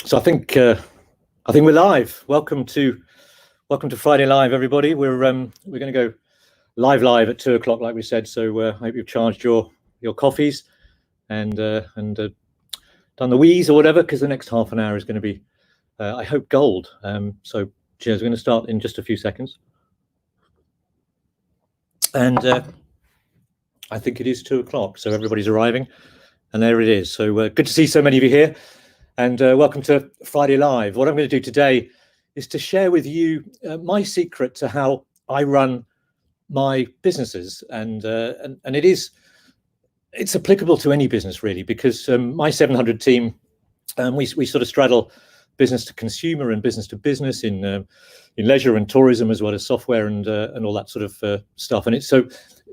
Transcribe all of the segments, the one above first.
So I think we're live. Welcome to Friday Live, everybody. We're going to go live at 2 o'clock, like we said. So I hope you've charged your coffees and done the wheeze or whatever, because the next half an hour is going to be, I hope, gold. So cheers. We're going to start in just a few seconds, and I think it is 2 o'clock. So everybody's arriving, and there it is. So good to see so many of you here. And welcome to Friday Live. What I'm going to do today is to share with you my secret to how I run my businesses, and it's applicable to any business really, because my 700 team, we sort of straddle business to consumer and business to business in leisure and tourism, as well as software and all that sort of stuff. And it's so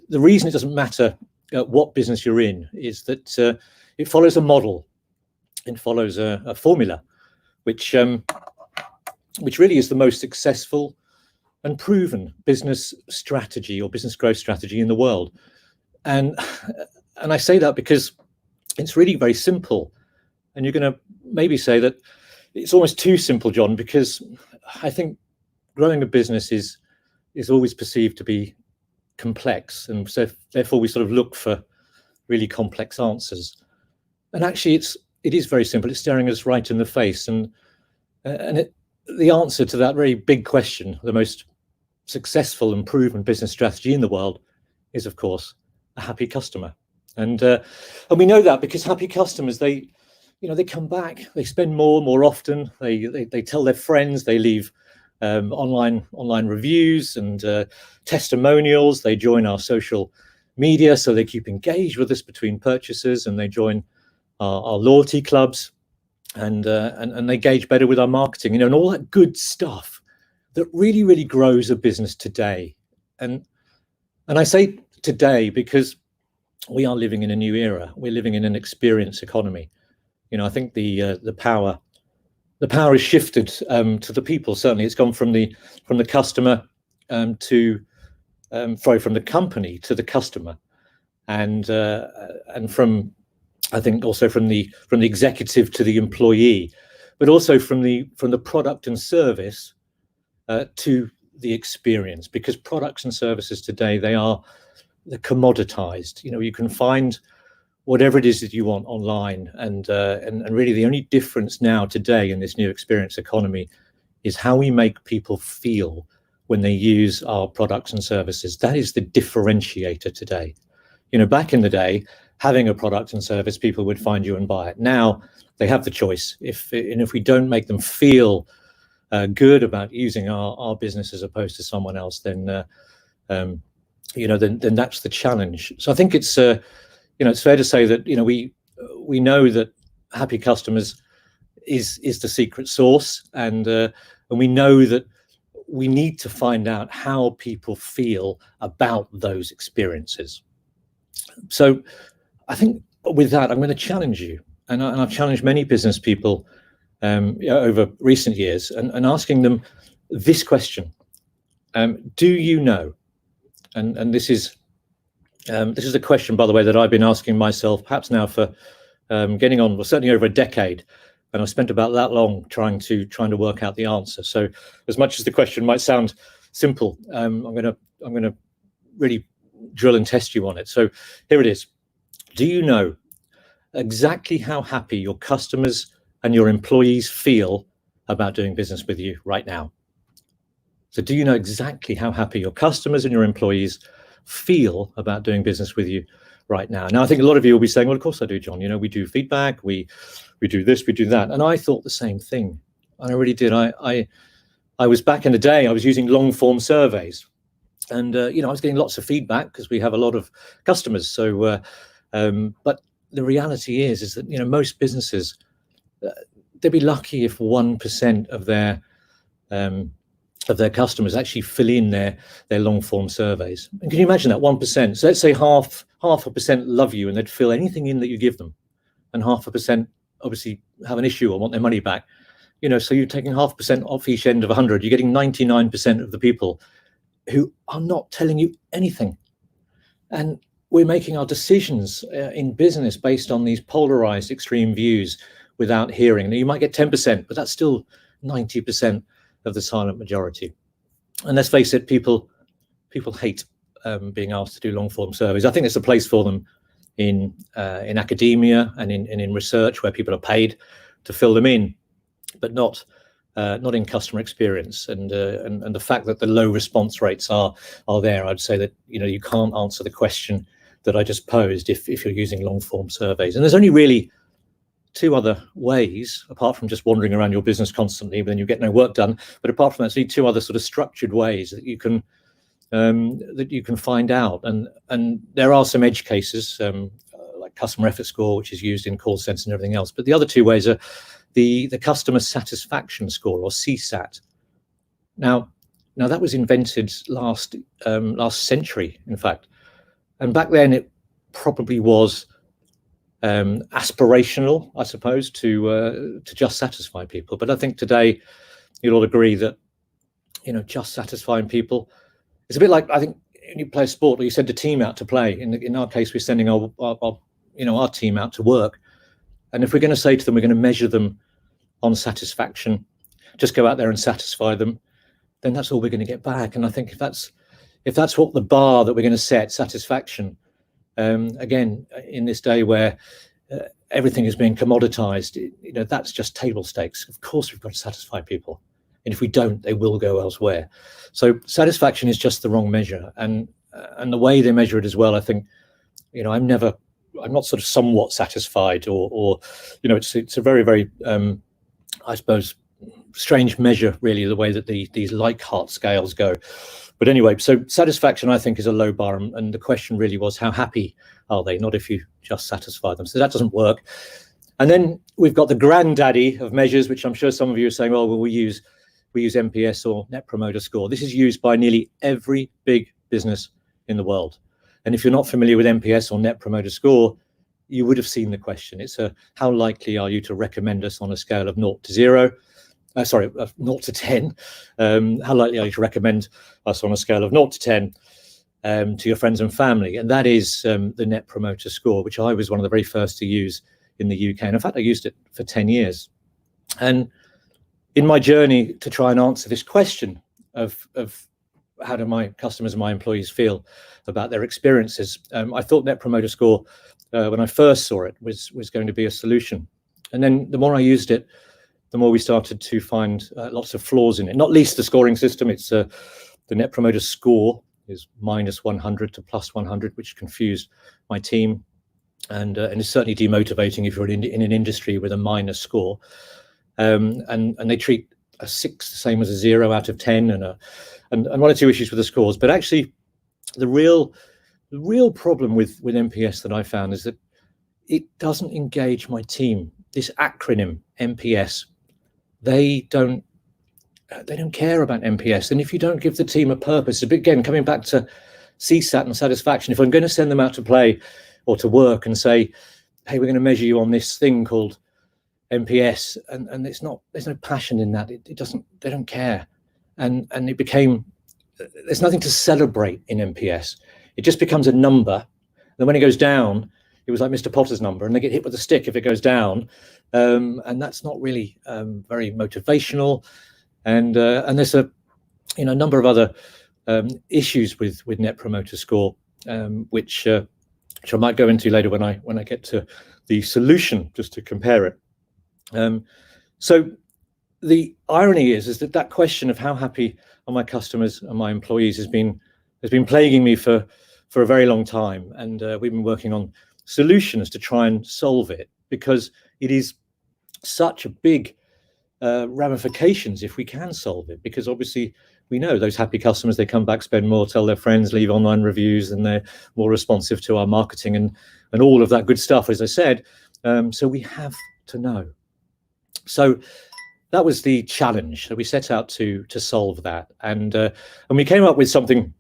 the reason it doesn't matter what business you're in is that it follows a model. It follows a formula, which really is the most successful and proven business strategy or business growth strategy in the world. And I say that because it's really very simple. And you're going to maybe say that it's almost too simple, John, because I think growing a business is always perceived to be complex, and so therefore we sort of look for really complex answers. And actually, it is very simple. It's staring us right in the face, and the answer to that very big question, the most successful and proven business strategy in the world, is of course a happy customer. And we know that because happy customers, they come back, they spend more often, they tell their friends, they leave online reviews and testimonials, they join our social media, so they keep engaged with us between purchases, and they join our loyalty clubs, and they engage better with our marketing, and all that good stuff that really grows a business today. And I say today because we are living in a new era. We're living in an experience economy. I think the power has shifted to the people. Certainly, it's gone from the customer from the company to the customer, and from, I think, also from the executive to the employee, but also from the product and service to the experience. Because products and services today, they're commoditized. You can find whatever it is that you want online, and really the only difference now today in this new experience economy is how we make people feel when they use our products and services. That is the differentiator today. Back in the day, having a product and service, people would find you and buy it. Now they have the choice. If we don't make them feel good about using our business as opposed to someone else, then then that's the challenge. So I think it's it's fair to say that we know that happy customers is the secret sauce, and we know that we need to find out how people feel about those experiences. So I think with that, I'm going to challenge you, and I've challenged many business people over recent years, and asking them this question: do you know? And this is a question, by the way, that I've been asking myself, perhaps now for getting on, well, certainly over a decade, and I've spent about that long trying to work out the answer. So, as much as the question might sound simple, I'm going to really drill and test you on it. So here it is. Do you know exactly how happy your customers and your employees feel about doing business with you right now? So do you know exactly how happy your customers and your employees feel about doing business with you right now? Now, I think a lot of you will be saying, well, of course I do, John. We do feedback, we do this, we do that. And I thought the same thing. And I really did. I was, back in the day, I was using long form surveys. And, I was getting lots of feedback because we have a lot of customers. So, but the reality is that, most businesses, they'd be lucky if 1% of their customers actually fill in their long form surveys. And can you imagine that 1%? So let's say half a percent love you and they'd fill anything in that you give them, and 0.5% obviously have an issue or want their money back. So you're taking 0.5% off each end of 100. You're getting 99% of the people who are not telling you anything. And we're making our decisions in business based on these polarized extreme views, without hearing. And you might get 10%, but that's still 90% of the silent majority. And let's face it, people hate being asked to do long form surveys. I think there's a place for them in academia and in research where people are paid to fill them in, but not in customer experience. And the fact that the low response rates are there, I'd say that you can't answer the question that I just posed if you're using long form surveys. And there's only really two other ways, apart from just wandering around your business constantly, but then you get no work done. But apart from that, there's two other sort of structured ways that you can find out. And there are some edge cases like customer effort score, which is used in call centers and everything else. But the other two ways are the customer satisfaction score, or CSAT. Now that was invented last century, in fact, and back then it probably was aspirational, I suppose, to just satisfy people. But I think today you'll all agree that just satisfying people, it's a bit like, I think, when you play a sport or you send a team out to play. In our case, we're sending our team out to work, and if we're going to say to them we're going to measure them on satisfaction, just go out there and satisfy them, then that's all we're going to get back. And I think if that's what the bar that we're going to set, satisfaction, again, in this day where everything is being commoditized, that's just table stakes. Of course, we've got to satisfy people, and if we don't, they will go elsewhere. So satisfaction is just the wrong measure, and the way they measure it as well. I think, I'm not sort of somewhat satisfied, or it's a very, very I suppose strange measure, really, the way that these Likert scales go. But anyway, so satisfaction, I think, is a low bar, and the question really was, how happy are they, not if you just satisfy them. So that doesn't work. And then we've got the granddaddy of measures, which I'm sure some of you are saying, well, we use NPS or Net Promoter Score. This is used by nearly every big business in the world. And if you're not familiar with NPS or Net Promoter Score, you would have seen the question. It's how likely are you to recommend us on a scale of 0 to 0? 0 to 10. How likely are you to recommend us on a scale of 0 to 10 to your friends and family? And that is the Net Promoter Score, which I was one of the very first to use in the UK. And in fact, I used it for 10 years. And in my journey to try and answer this question of how do my customers and my employees feel about their experiences, I thought Net Promoter Score, when I first saw it, was going to be a solution. And then the more I used it, the more we started to find lots of flaws in it, not least the scoring system. It's the Net Promoter Score is -100 to +100, which confused my team, and it's certainly demotivating if you're in an industry with a minus score. And they treat a 6 the same as a 0 out of 10, and one or two issues with the scores. But actually, the real problem with NPS that I found is that it doesn't engage my team. This acronym NPS, they don't care about NPS. And if you don't give the team a purpose, again, coming back to CSAT and satisfaction, if I'm going to send them out to play or to work and say, hey, we're going to measure you on this thing called NPS, and there's no passion in that. They don't care. And it became, there's nothing to celebrate in NPS. It just becomes a number. And when it goes down, it was like Mr. Potter's number, and they get hit with a stick if it goes down. And that's not really very motivational. And there's a number of other issues with Net Promoter Score, which I might go into later when I get to the solution, just to compare it. So the irony is that question of how happy are my customers and my employees has been plaguing me for a very long time, and we've been working on solutions to try and solve it, because it is such a big ramifications if we can solve it. Because obviously we know those happy customers, they come back, spend more, tell their friends, leave online reviews, and they're more responsive to our marketing and all of that good stuff, as I said. So we have to know. So that was the challenge that we set out to solve that, and we came up with something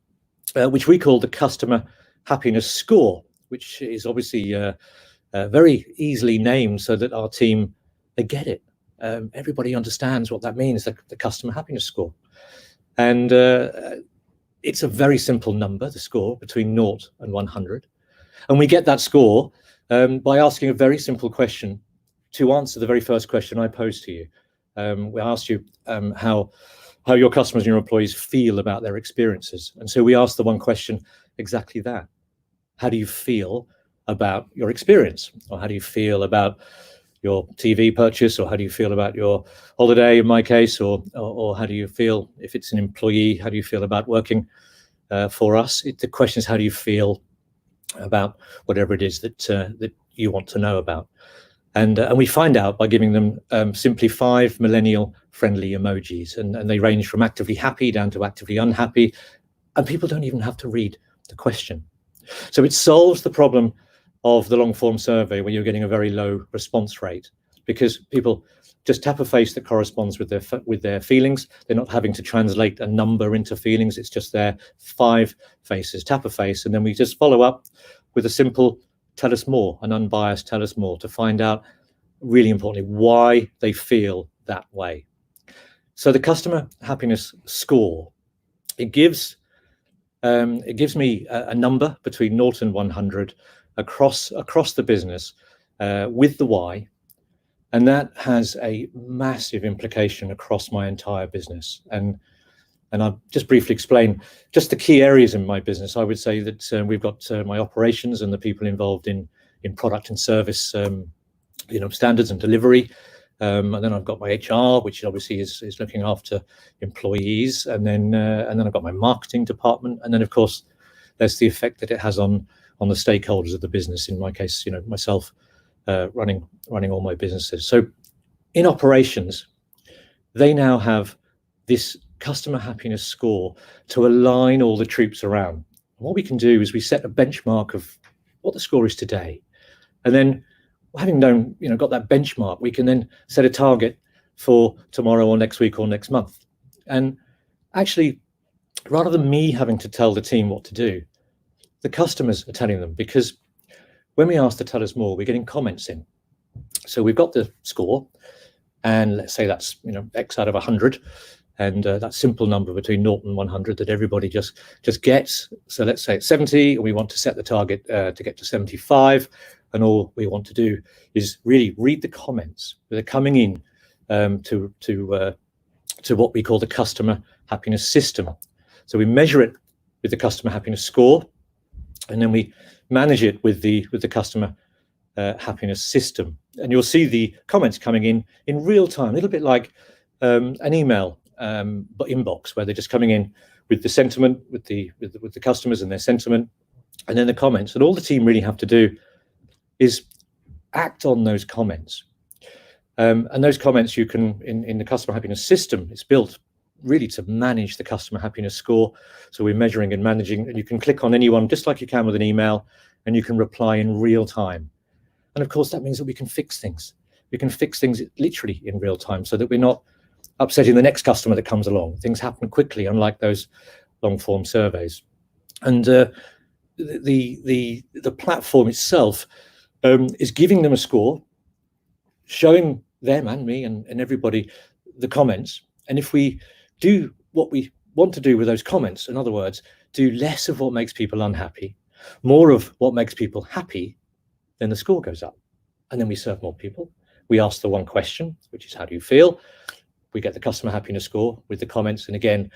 which we call the Customer Happiness Score, which is obviously very easily named so that our team, they get it. Everybody understands what that means, the Customer Happiness Score. And it's a very simple number, the score, between 0 and 100. And we get that score by asking a very simple question. to answer the very first question I posed to you. We asked you how your customers and your employees feel about their experiences. And so we asked the one question exactly that. How do you feel about your experience? Or how do you feel about your TV purchase? Or how do you feel about your holiday, in my case? Or how do you feel, if it's an employee, how do you feel about working for us? The question is, how do you feel about whatever it is that you want to know about? And we find out by giving them simply 5 millennial-friendly emojis, and they range from actively happy down to actively unhappy, and people don't even have to read the question. So it solves the problem of the long-form survey where you're getting a very low response rate, because people just tap a face that corresponds with their feelings. They're not having to translate a number into feelings. It's just their 5 faces. Tap a face, and then we just follow up with a simple tell us more, an unbiased tell us more, to find out, really importantly, why they feel that way. So the customer happiness score, it gives me a number between 0 and 100 across the business with the why, and that has a massive implication across my entire business. And I'll just briefly explain just the key areas in my business. I would say that we've got my operations and the people involved in product and service, standards and delivery. And then I've got my HR, which obviously is looking after employees. And then I've got my marketing department. And then, of course, there's the effect that it has on the stakeholders of the business. In my case, myself running all my businesses. So in operations, they now have this customer happiness score to align all the troops around. And what we can do is we set a benchmark of what the score is today, and then having got that benchmark, we can then set a target for tomorrow or next week or next month. And actually, rather than me having to tell the team what to do, the customers are telling them, because when we ask to tell us more, we're getting comments in. So we've got the score, and let's say that's X out of 100. And that simple number between 0 and 100 that everybody just gets. So let's say it's 70, and we want to set the target to get to 75. And all we want to do is really read the comments that are coming in to what we call the customer happiness system. So we measure it with the customer happiness score, and then we manage it with the customer happiness system. And you'll see the comments coming in real time, a little bit like an email inbox, where they're just coming in with the sentiment, with the customers and their sentiment, and then the comments. And all the team really have to do is act on those comments. And those comments you can, in the customer happiness system, it's built really to manage the customer happiness score. So we're measuring and managing, and you can click on anyone just like you can with an email, and you can reply in real time. And of course, that means that we can fix things. We can fix things literally in real time, so that we're not upsetting the next customer that comes along. Things happen quickly, unlike those long-form surveys. And the platform itself is giving them a score, showing them and me and everybody the comments. And if we do what we want to do with those comments, in other words, do less of what makes people unhappy, more of what makes people happy, then the score goes up. And then we serve more people. We ask the one question, which is, how do you feel? We get the customer happiness score with the comments, and again,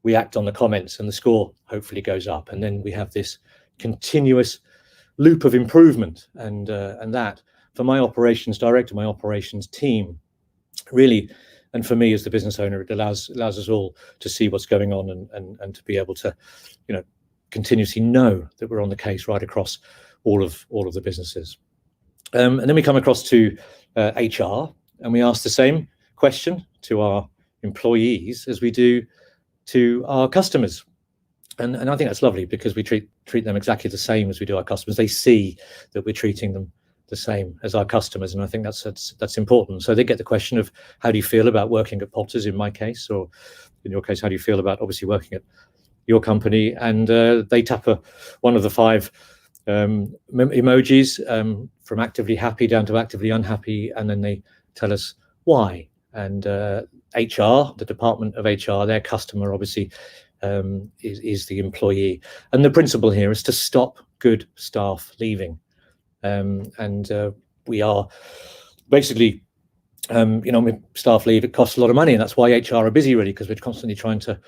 we act on the comments, and the score hopefully goes up. And then we have this continuous loop of improvement, and that, for my operations director, my operations team, really, and for me as the business owner, it allows us all to see what's going on, and to be able to, continuously know that we're on the case right across all of the businesses. And then we come across to HR, and we ask the same question to our employees as we do to our customers. And I think that's lovely, because we treat them exactly the same as we do our customers. They see that we're treating them the same as our customers, and I think that's important. So they get the question of, how do you feel about working at Potters, in my case, or in your case, how do you feel about obviously working at your company? And they tap one of the 5 emojis from actively happy down to actively unhappy, and then they tell us why. And HR, the department of HR, their customer obviously is the employee. And the principle here is to stop good staff leaving. And we are basically, when staff leave, it costs a lot of money, and that's why HR are busy really, because we're constantly trying to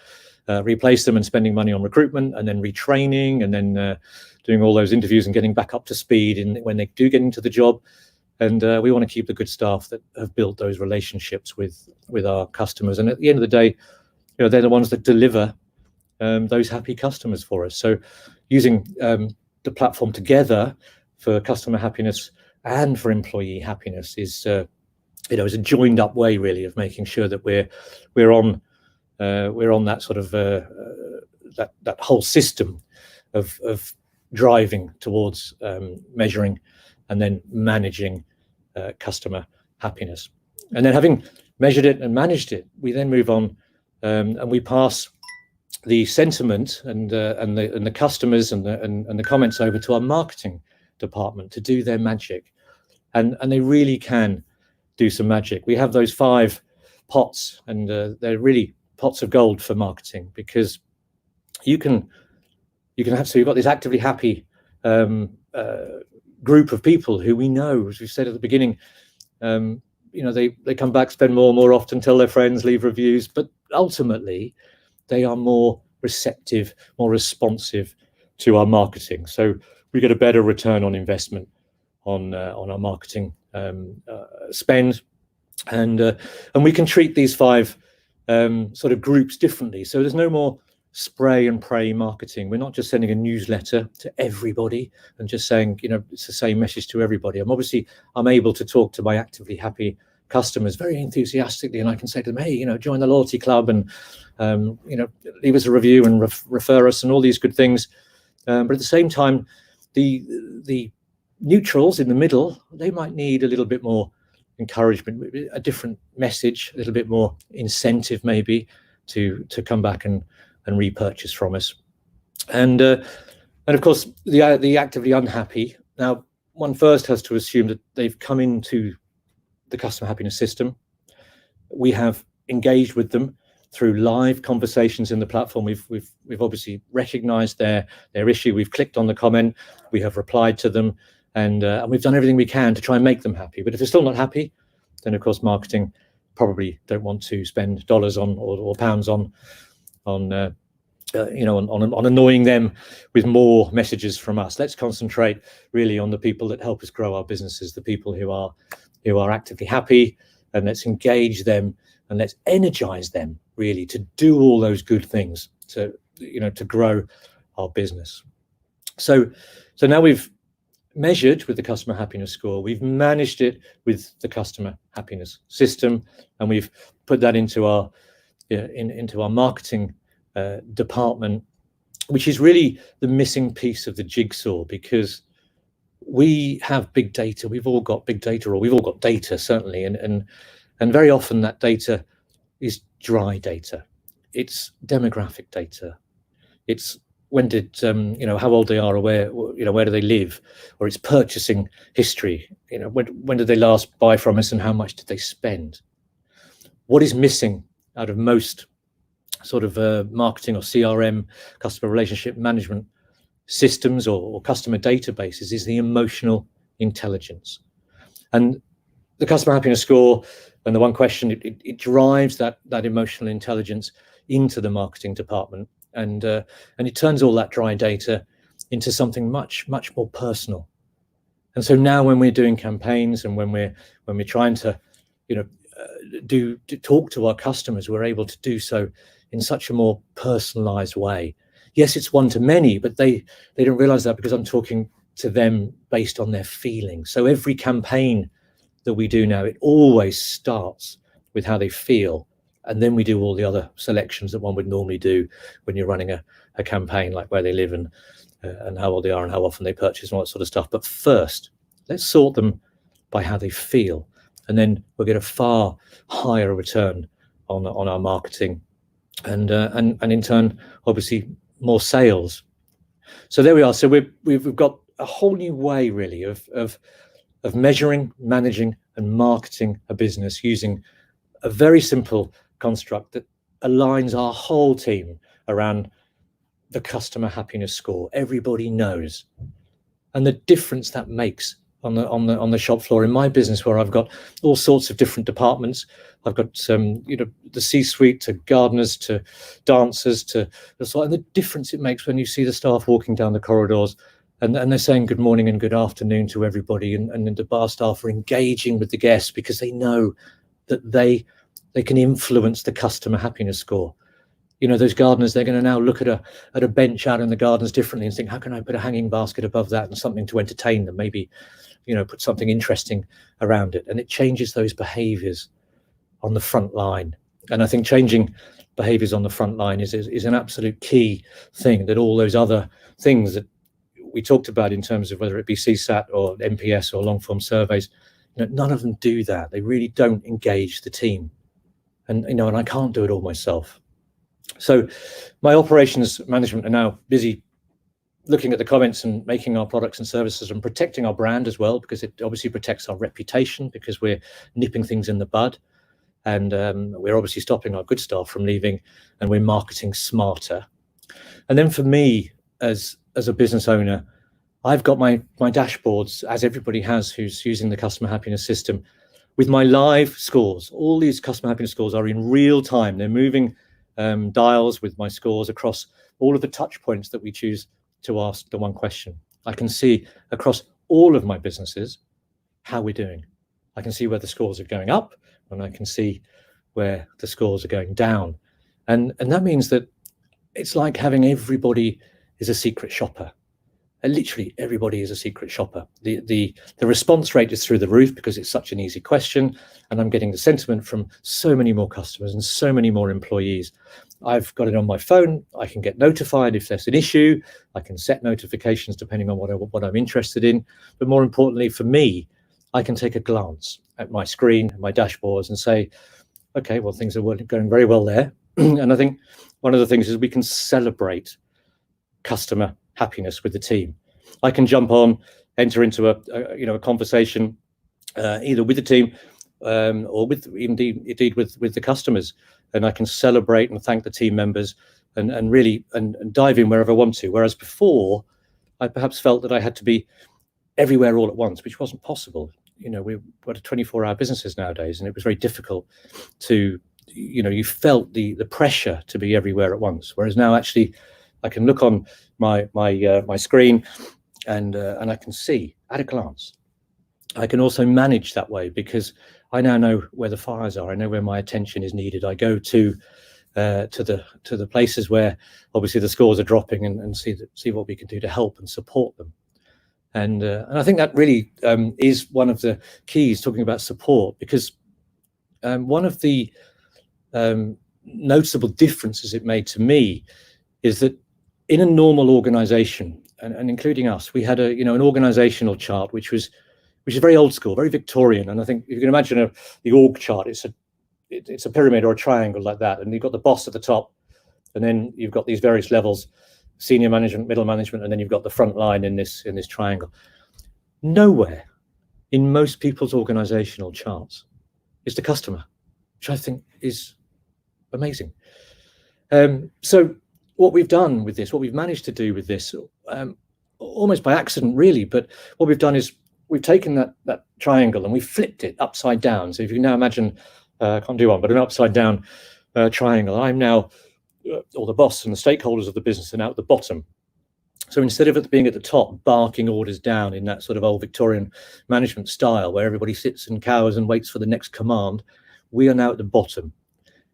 replace them and spending money on recruitment and then retraining and then doing all those interviews and getting back up to speed when they do get into the job. And we want to keep the good staff that have built those relationships with our customers. And at the end of the day, they're the ones that deliver those happy customers for us. So using the platform together for customer happiness and for employee happiness is a joined up way really of making sure that we're on that sort of that whole system of driving towards measuring and then managing customer happiness. And then having measured it and managed it, we then move on and we pass the sentiment and the customers and the comments over to our marketing department to do their magic, and they really can do some magic. We have those 5 pots, and they're really pots of gold for marketing, because you can have, so you've got this actively happy group of people who we know, as we said at the beginning, they come back, spend more often, tell their friends, leave reviews, but ultimately they are more receptive, more responsive to our marketing. So we get a better return on investment on our marketing spend, and we can treat these 5 sort of groups differently. So there's no more spray and pray marketing. We're not just sending a newsletter to everybody and just saying, it's the same message to everybody. I'm able to talk to my actively happy customers very enthusiastically, and I can say to them, hey, join the loyalty club, and leave us a review and refer us and all these good things. But at the same time, the neutrals in the middle, they might need a little bit more encouragement, a different message, a little bit more incentive maybe to come back and repurchase from us. And of course, the actively unhappy, now one first has to assume that they've come into the customer happiness system. We have engaged with them through live conversations in the platform. We've obviously recognized their issue. We've clicked on the comment, we have replied to them, and we've done everything we can to try and make them happy. But if they're still not happy, then of course marketing probably don't want to spend dollars on or pounds on annoying them with more messages from us. Let's concentrate really on the people that help us grow our businesses, the people who are actively happy, and let's engage them and let's energize them really to do all those good things to grow our business. So now we've measured with the customer happiness score, we've managed it with the customer happiness system, and we've put that into our marketing department, which is really the missing piece of the jigsaw, because we have big data. We've all got big data, or we've all got data certainly, and very often that data is dry data. It's demographic data. It's when did how old they are, or where do they live, or it's purchasing history. When did they last buy from us, and how much did they spend? What is missing out of most sort of marketing or CRM, customer relationship management systems or customer databases is the emotional intelligence. And the customer happiness score and the one question, it drives that emotional intelligence into the marketing department, and it turns all that dry data into something much more personal. And so now when we're doing campaigns and when we're trying to talk to our customers, we're able to do so in such a more personalized way. Yes, it's one to many, but they don't realize that, because I'm talking to them based on their feelings. So every campaign that we do now, it always starts with how they feel, and then we do all the other selections that one would normally do when you're running a campaign, like where they live and how old they are and how often they purchase and all that sort of stuff. But first, let's sort them by how they feel, and then we'll get a far higher return on our marketing, and in turn, obviously, more sales. So there we are. So we've got a whole new way really of measuring, managing, and marketing a business using a very simple construct that aligns our whole team around the customer happiness score. Everybody knows, and the difference that makes on the shop floor in my business, where I've got all sorts of different departments. I've got the C-suite, to gardeners, to dancers, to and the difference it makes when you see the staff walking down the corridors and they're saying good morning and good afternoon to everybody, and the bar staff are engaging with the guests because they know that they can influence the customer happiness score. Those gardeners, they're going to now look at a bench out in the gardens differently and think, how can I put a hanging basket above that and something to entertain them? Maybe, put something interesting around it. And it changes those behaviors on the front line. And I think changing behaviors on the front line is an absolute key thing, that all those other things that we talked about in terms of whether it be CSAT or NPS or long form surveys, none of them do that. They really don't engage the team. And I can't do it all myself. So my operations management are now busy looking at the comments and making our products and services and protecting our brand as well, because it obviously protects our reputation, because we're nipping things in the bud. And we're obviously stopping our good staff from leaving, and we're marketing smarter. And then for me, as a business owner, I've got my dashboards, as everybody has who's using the customer happiness system, with my live scores. All these customer happiness scores are in real time. They're moving dials with my scores across all of the touch points that we choose to ask the one question. I can see across all of my businesses how we're doing. I can see where the scores are going up, and I can see where the scores are going down. And that means that it's like having everybody is a secret shopper. Literally everybody is a secret shopper. The response rate is through the roof because it's such an easy question, and I'm getting the sentiment from so many more customers and so many more employees. I've got it on my phone. I can get notified if there's an issue. I can set notifications depending on what I'm interested in. But more importantly for me, I can take a glance at my screen, my dashboards, and say, okay, well, things are going very well there. And I think one of the things is we can celebrate customer happiness with the team. I can jump on, enter into a conversation either with the team or indeed with the customers, and I can celebrate and thank the team members and really dive in wherever I want to. Whereas before, I perhaps felt that I had to be everywhere all at once, which wasn't possible. We've got 24-hour businesses nowadays, and it was very difficult to, you felt the pressure to be everywhere at once. Whereas now, actually, I can look on my screen and I can see at a glance. I can also manage that way because I now know where the fires are. I know where my attention is needed. I go to the places where obviously the scores are dropping and see what we can do to help and support them. And I think that really is one of the keys, talking about support, because one of the noticeable differences it made to me is that in a normal organization, and including us, we had an organizational chart which is very old school, very Victorian. And I think if you can imagine the org chart, it's a pyramid or a triangle like that, and you've got the boss at the top, and then you've got these various levels: senior management, middle management, and then you've got the front line in this triangle. Nowhere in most people's organizational charts is the customer, which I think is amazing. So what we've done with this, what we've managed to do with this, almost by accident really, but what we've done is we've taken that triangle and we've flipped it upside down. So if you can now imagine, I can't do one, but an upside down triangle. I'm now, or the boss and the stakeholders of the business are now at the bottom. So instead of it being at the top, barking orders down in that sort of old Victorian management style where everybody sits and cowers and waits for the next command, we are now at the bottom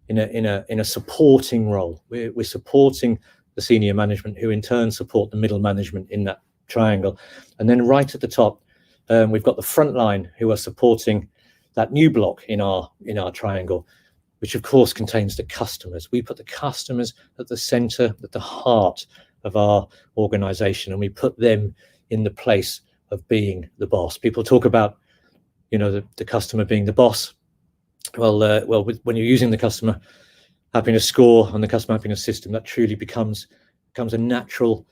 in a supporting role. We're supporting the senior management, who in turn support the middle management in that triangle. And then right at the top, we've got the front line who are supporting that new block in our triangle, which of course contains the customers. We put the customers at the center, at the heart of our organization, and we put them in the place of being the boss. People talk about, the customer being the boss. Well, when you're using the customer happiness score and the customer happiness system, that truly becomes a natural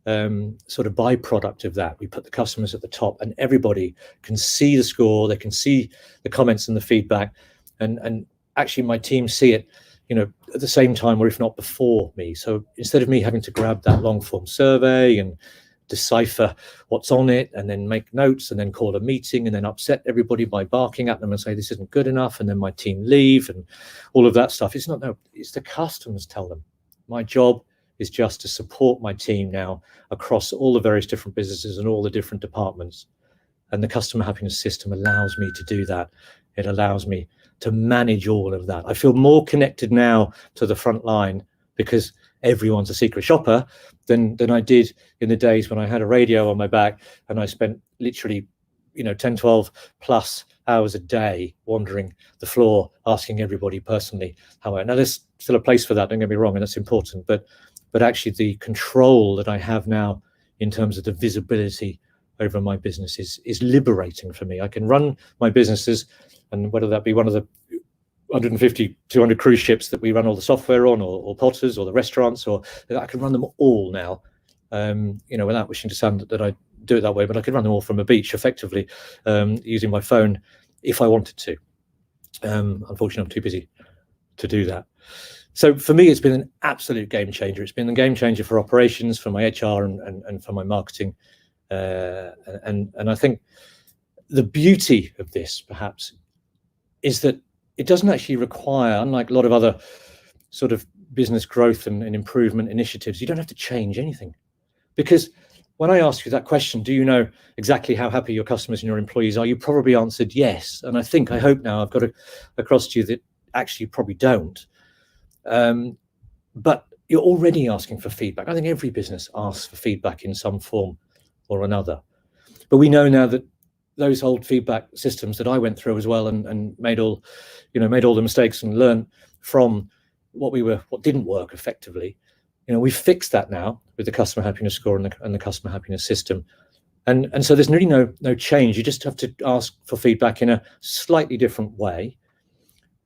sort of byproduct of that. We put the customers at the top, and everybody can see the score. They can see the comments and the feedback, and actually my team see it, at the same time, or if not before me. So instead of me having to grab that long form survey and decipher what's on it and then make notes and then call a meeting and then upset everybody by barking at them and say this isn't good enough, and then my team leave and all of that stuff. It's not, no, it's the customers tell them. My job is just to support my team now across all the various different businesses and all the different departments. And the customer happiness system allows me to do that. It allows me to manage all of that. I feel more connected now to the front line because everyone's a secret shopper than I did in the days when I had a radio on my back and I spent literally 10, 12 plus hours a day wandering the floor asking everybody personally how. Now there's still a place for that, don't get me wrong, and that's important, but actually the control that I have now in terms of the visibility over my business is liberating for me. I can run my businesses, and whether that be one of the 150, 200 cruise ships that we run all the software on, or Potters, or the restaurants, or I can run them all now, without wishing to sound that I do it that way, but I can run them all from a beach effectively, using my phone if I wanted to. Unfortunately, I'm too busy to do that. So for me, it's been an absolute game changer. It's been a game changer for operations, for my HR, and for my marketing. And I think the beauty of this, perhaps, is that it doesn't actually require, unlike a lot of other sort of business growth and improvement initiatives, you don't have to change anything. Because when I ask you that question, do you know exactly how happy your customers and your employees are? You probably answered yes. And I hope now I've got across to you that actually you probably don't. But you're already asking for feedback. I think every business asks for feedback in some form or another. But we know now that those old feedback systems that I went through as well and made all the mistakes and learned from what didn't work effectively. We've fixed that now with the customer happiness score and the customer happiness system. And so there's really no change. You just have to ask for feedback in a slightly different way.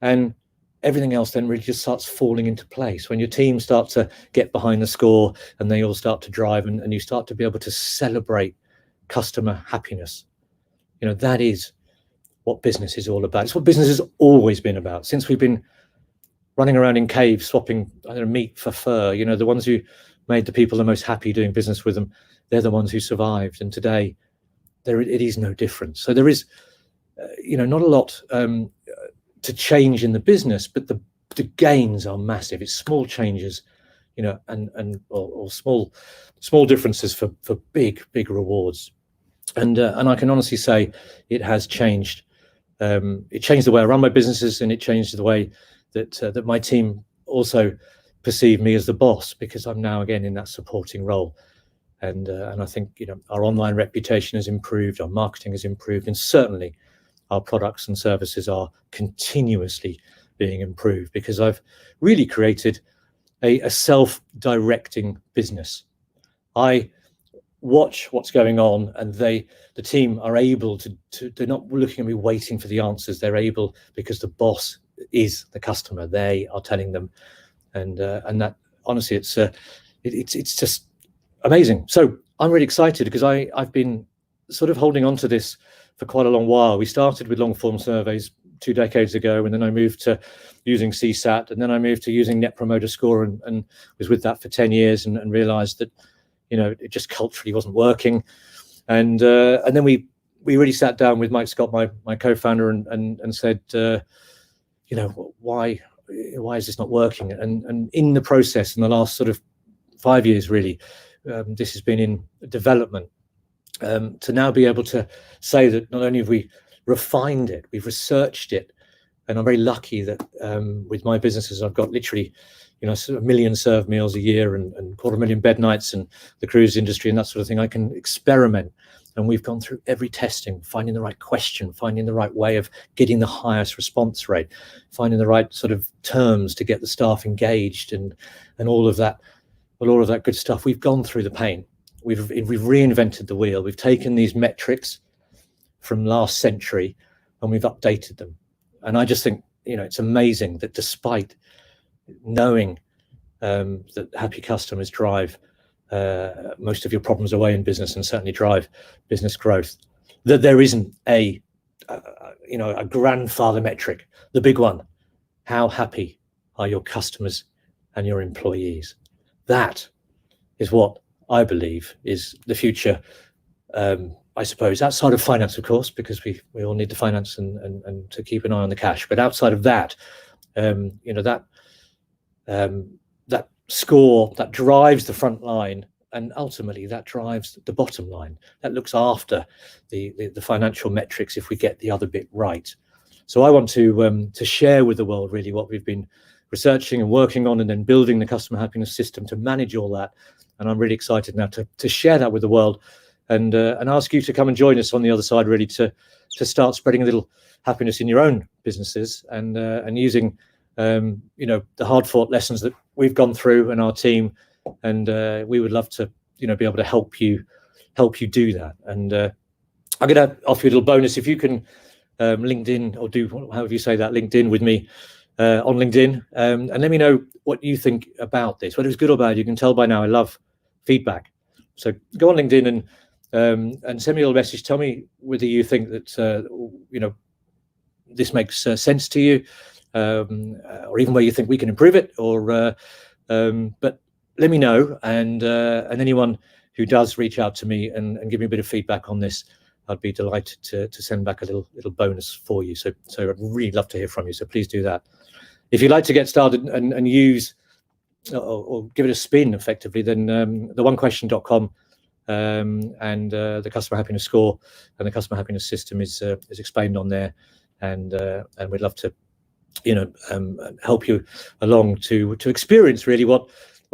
And everything else then really just starts falling into place. When your team start to get behind the score and they all start to drive and you start to be able to celebrate customer happiness, that is what business is all about. It's what business has always been about. Since we've been running around in caves swapping meat for fur, the ones who made the people the most happy doing business with them, they're the ones who survived. And today, it is no different. So there is, not a lot to change in the business, but the gains are massive. It's small changes, or small differences for big rewards. And I can honestly say it has changed. It changed the way I run my businesses, and it changed the way that my team also perceive me as the boss, because I'm now again in that supporting role. And I think our online reputation has improved, our marketing has improved, and certainly our products and services are continuously being improved, because I've really created a self-directing business. I watch what's going on, and the team are able to they're not looking at me waiting for the answers. They're able, because the boss is the customer. They are telling them, and that honestly, it's just amazing. So I'm really excited because I've been sort of holding on to this for quite a long while. We started with long form surveys 2 decades ago, and then I moved to using CSAT, and then I moved to using Net Promoter Score, and was with that for 10 years and realized that it just culturally wasn't working. And then we really sat down with Mike Scott, my co-founder, and said, why is this not working? And in the process, in the last sort of 5 years, really, this has been in development, to now be able to say that not only have we refined it, we've researched it, and I'm very lucky that with my businesses, I've got literally, sort of 1 million served meals a year and 250,000 bed nights, and the cruise industry and that sort of thing. I can experiment, and we've gone through every testing, finding the right question, finding the right way of getting the highest response rate, finding the right sort of terms to get the staff engaged, and all of that good stuff. We've gone through the pain. We've reinvented the wheel. We've taken these metrics from last century and we've updated them. And I just think, it's amazing that despite knowing that happy customers drive most of your problems away in business and certainly drive business growth, that there isn't a grandfather metric, the big one. How happy are your customers and your employees? That is what I believe, is the future. I suppose outside of finance, of course, because we all need the finance and to keep an eye on the cash. But outside of that, that score that drives the front line, and ultimately that drives the bottom line. That looks after the financial metrics if we get the other bit right. So I want to share with the world really what we've been researching and working on, and then building the customer happiness system to manage all that. And I'm really excited now to share that with the world, and ask you to come and join us on the other side, really, to start spreading a little happiness in your own businesses, and using the hard-fought lessons that we've gone through and our team, and we would love to be able to help you do that. And I'm going to offer you a little bonus if you can LinkedIn, or do however you say that, LinkedIn with me on LinkedIn, and let me know what you think about this, whether it's good or bad. You can tell by now I love feedback, so go on LinkedIn and send me a little message. Tell me whether you think that this makes sense to you, or even where you think we can improve it, or but let me know. And anyone who does reach out to me and give me a bit of feedback on this, I'd be delighted to send back a little bonus for you. So I'd really love to hear from you. So please do that. If you'd like to get started and use or give it a spin effectively, then the onequestion.com and the customer happiness score and the customer happiness system is explained on there, and we'd love to help you along to experience really what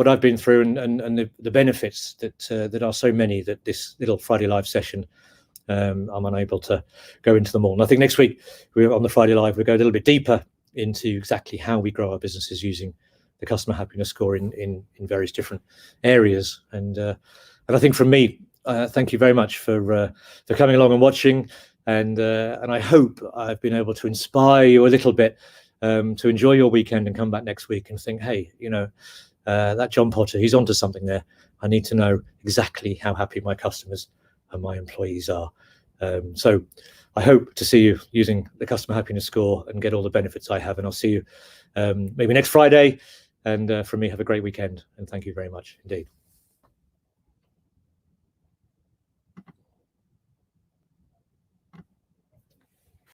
I've been through, and the benefits that are so many that this little Friday Live session, I'm unable to go into them all. And I think next week we're on the Friday Live, we'll go a little bit deeper into exactly how we grow our businesses using the customer happiness score in various different areas. And I think from me, thank you very much for coming along and watching, and I hope I've been able to inspire you a little bit to enjoy your weekend and come back next week and think, hey, that John Potter, he's onto something there. I need to know exactly how happy my customers and my employees are. So I hope to see you using the customer happiness score and get all the benefits I have. And I'll see you maybe next Friday. And from me, have a great weekend. And thank you very much indeed.